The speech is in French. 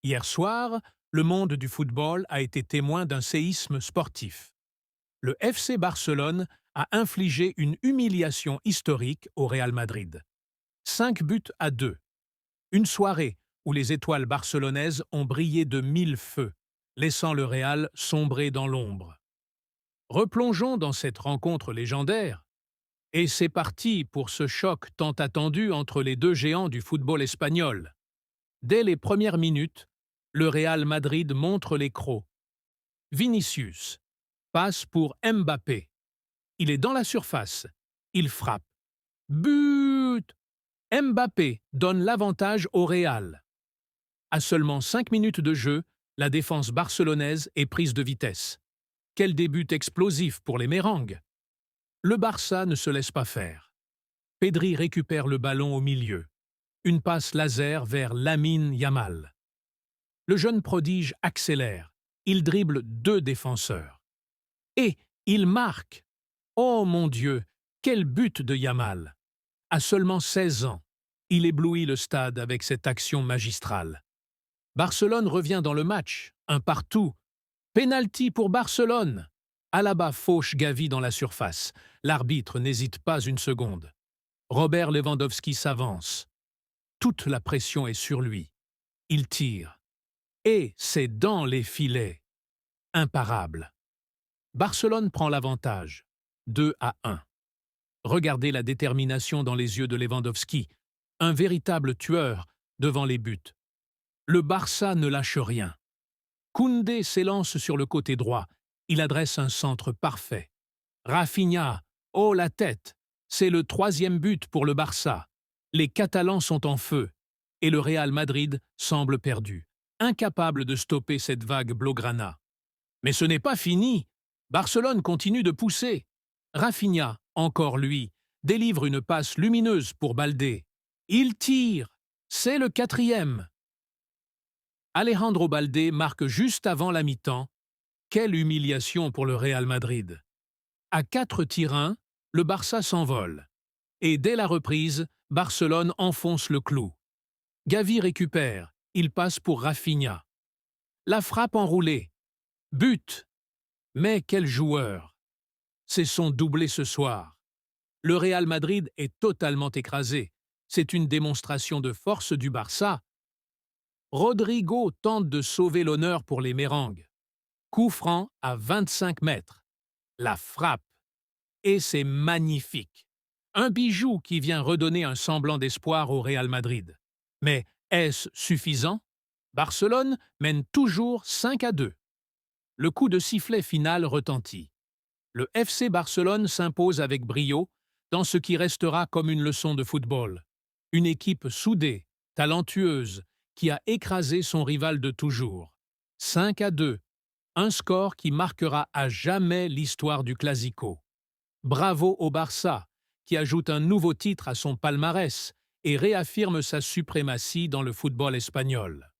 Hier soir, le monde du football a été témoin d'un séisme sportif. Le FC Barcelone a infligé une humiliation historique au Real Madrid. 5 buts à 2. Une soirée où les étoiles barcelonaises ont brillé de mille feux, laissant le Real sombrer dans l'ombre. Replongeons dans cette rencontre légendaire. Et c'est parti pour ce choc tant attendu entre les deux géants du football espagnol. Dès les premières minutes, le Real Madrid montre les crocs. Vinicius passe pour Mbappé. Il est dans la surface. Il frappe. But! Mbappé donne l'avantage au Real. À seulement 5 minutes de jeu, la défense barcelonaise est prise de vitesse. Quel début explosif pour les Mérengues! Le Barça ne se laisse pas faire. Pedri récupère le ballon au milieu. Une passe laser vers Lamine Yamal. Le jeune prodige accélère. Il dribble 2 défenseurs. Et il marque. Oh mon Dieu, quel but de Yamal! À seulement 16 ans, il éblouit le stade avec cette action magistrale. Barcelone revient dans le match, un partout. Penalty pour Barcelone. Alaba fauche Gavi dans la surface. L'arbitre n'hésite pas une seconde. Robert Lewandowski s'avance. Toute la pression est sur lui. Il tire. Et c'est dans les filets. Imparable. Barcelone prend l'avantage. 2-1. Regardez la détermination dans les yeux de Lewandowski. Un véritable tueur devant les buts. Le Barça ne lâche rien. Koundé s'élance sur le côté droit. Il adresse un centre parfait. Rafinha, oh la tête! C'est le 3e but pour le Barça. Les Catalans sont en feu. Et le Real Madrid semble perdu, incapable de stopper cette vague blaugrana. Mais ce n'est pas fini. Barcelone continue de pousser. Rafinha, encore lui, délivre une passe lumineuse pour Baldé. Il tire. C'est le 4e. Alejandro Baldé marque juste avant la mi-temps. Quelle humiliation pour le Real Madrid. À 4-1, le Barça s'envole. Et dès la reprise, Barcelone enfonce le clou. Gavi récupère. Il passe pour Rafinha. La frappe enroulée. But! Mais quel joueur! C'est son doublé ce soir. Le Real Madrid est totalement écrasé. C'est une démonstration de force du Barça. Rodrigo tente de sauver l'honneur pour les Mérengues. Coup franc à 25 mètres. La frappe. Et c'est magnifique. Un bijou qui vient redonner un semblant d'espoir au Real Madrid. Mais est-ce suffisant? Barcelone mène toujours 5-2. Le coup de sifflet final retentit. Le FC Barcelone s'impose avec brio dans ce qui restera comme une leçon de football. Une équipe soudée, talentueuse, qui a écrasé son rival de toujours. 5-2. Un score qui marquera à jamais l'histoire du Clasico. Bravo au Barça, qui ajoute un nouveau titre à son palmarès et réaffirme sa suprématie dans le football espagnol.